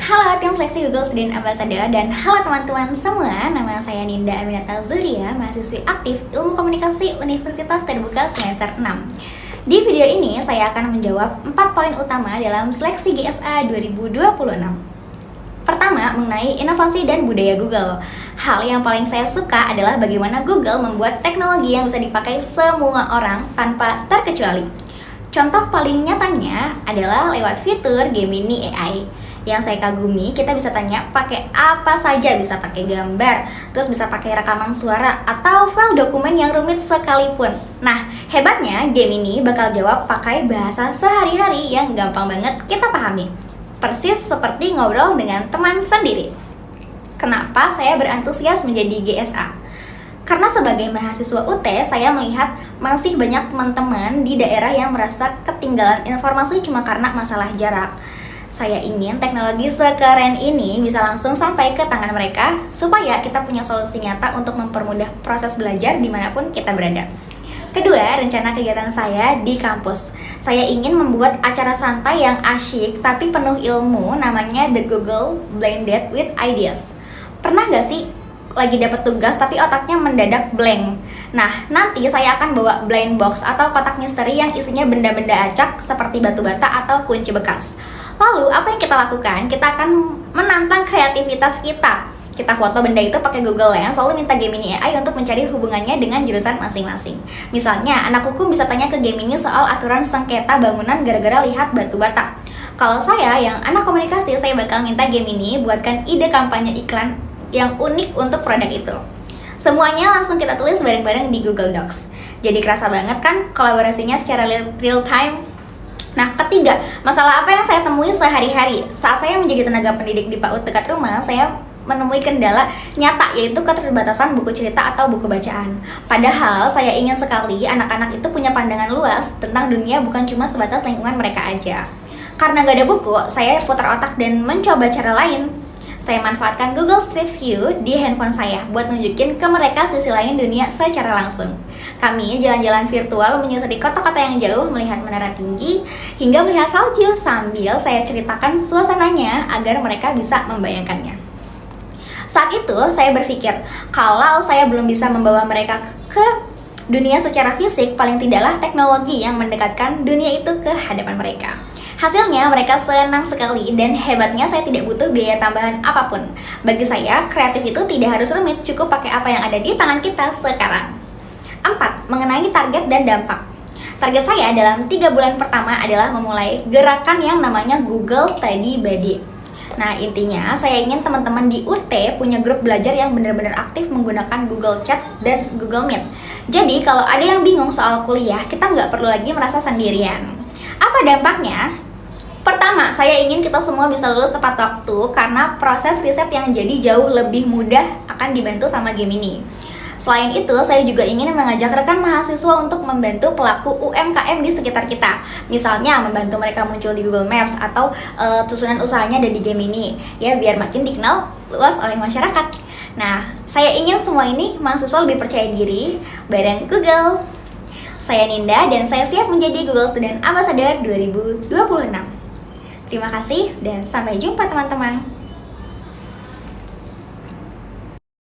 Halo tim seleksi Google Student Ambassador dan halo teman-teman semua. Nama saya Ninda Aminata Zuhria, mahasiswi aktif Ilmu Komunikasi Universitas Terbuka semester 6. Di video ini saya akan menjawab 4 poin utama dalam seleksi GSA 2026. Pertama, mengenai inovasi dan budaya Google. Hal yang paling saya suka adalah bagaimana Google membuat teknologi yang bisa dipakai semua orang tanpa terkecuali. Contoh paling nyatanya adalah lewat fitur Gemini AI. Yang saya kagumi, kita bisa tanya pakai apa saja, bisa pakai gambar, terus bisa pakai rekaman suara, atau file dokumen yang rumit sekalipun. Nah, hebatnya Gemini bakal jawab pakai bahasa sehari-hari yang gampang banget kita pahami. Persis seperti ngobrol dengan teman sendiri. Kenapa saya berantusias menjadi GSA? Karena sebagai mahasiswa UT, saya melihat masih banyak teman-teman di daerah yang merasa ketinggalan informasi cuma karena masalah jarak. Saya ingin teknologi sekeren ini bisa langsung sampai ke tangan mereka supaya kita punya solusi nyata untuk mempermudah proses belajar dimanapun kita berada. Kedua, rencana kegiatan saya di kampus. Saya ingin membuat acara santai yang asyik tapi penuh ilmu, namanya The Google Blind Date with Ideas. Pernah gak sih lagi dapat tugas tapi otaknya mendadak blank? Nah, nanti saya akan bawa blind box atau kotak misteri yang isinya benda-benda acak seperti batu bata atau kunci bekas. Lalu, apa yang kita lakukan? Kita akan menantang kreativitas kita. Kita foto benda itu pakai Google Lens, lalu minta Gemini AI untuk mencari hubungannya dengan jurusan masing-masing. Misalnya, anak hukum bisa tanya ke Gemini soal aturan sengketa bangunan gara-gara lihat batu bata. Kalau saya, yang anak komunikasi, saya bakal minta Gemini buatkan ide kampanye iklan yang unik untuk produk itu. Semuanya langsung kita tulis bareng-bareng di Google Docs. Jadi kerasa banget kan kolaborasinya secara real time. Nah, ketiga, masalah apa yang saya temui sehari-hari? Saat saya menjadi tenaga pendidik di PAUD dekat rumah, saya menemui kendala nyata, yaitu keterbatasan buku cerita atau buku bacaan. Padahal, saya ingin sekali anak-anak itu punya pandangan luas tentang dunia, bukan cuma sebatas lingkungan mereka aja. Karena gak ada buku, saya putar otak dan mencoba cara lain. Saya manfaatkan Google Street View di handphone saya buat nunjukin ke mereka sisi lain dunia secara langsung. Kami jalan-jalan virtual menyusuri kota-kota yang jauh, melihat menara tinggi, hingga melihat salju sambil saya ceritakan suasananya agar mereka bisa membayangkannya. Saat itu saya berpikir, kalau saya belum bisa membawa mereka ke dunia secara fisik, paling tidaklah teknologi yang mendekatkan dunia itu ke hadapan mereka. Hasilnya mereka senang sekali dan hebatnya saya tidak butuh biaya tambahan apapun. Bagi saya, kreatif itu tidak harus rumit, cukup pakai apa yang ada di tangan kita sekarang. 4. Mengenai target dan dampak. Target saya dalam 3 bulan pertama adalah memulai gerakan yang namanya Google Study Buddy. Nah, intinya saya ingin teman-teman di UT punya grup belajar yang benar-benar aktif menggunakan Google Chat dan Google Meet. Jadi, kalau ada yang bingung soal kuliah, kita nggak perlu lagi merasa sendirian. Apa dampaknya? Pertama, saya ingin kita semua bisa lulus tepat waktu karena proses riset yang jadi jauh lebih mudah akan dibantu sama Gemini. Selain itu, saya juga ingin mengajak rekan mahasiswa untuk membantu pelaku UMKM di sekitar kita. Misalnya, membantu mereka muncul di Google Maps atau susunan usahanya ada di Gemini, ya biar makin dikenal luas oleh masyarakat. Nah, saya ingin semua ini mahasiswa lebih percaya diri bareng Google. Saya Ninda dan saya siap menjadi Google Student Ambassador 2026. Terima kasih dan sampai jumpa teman-teman.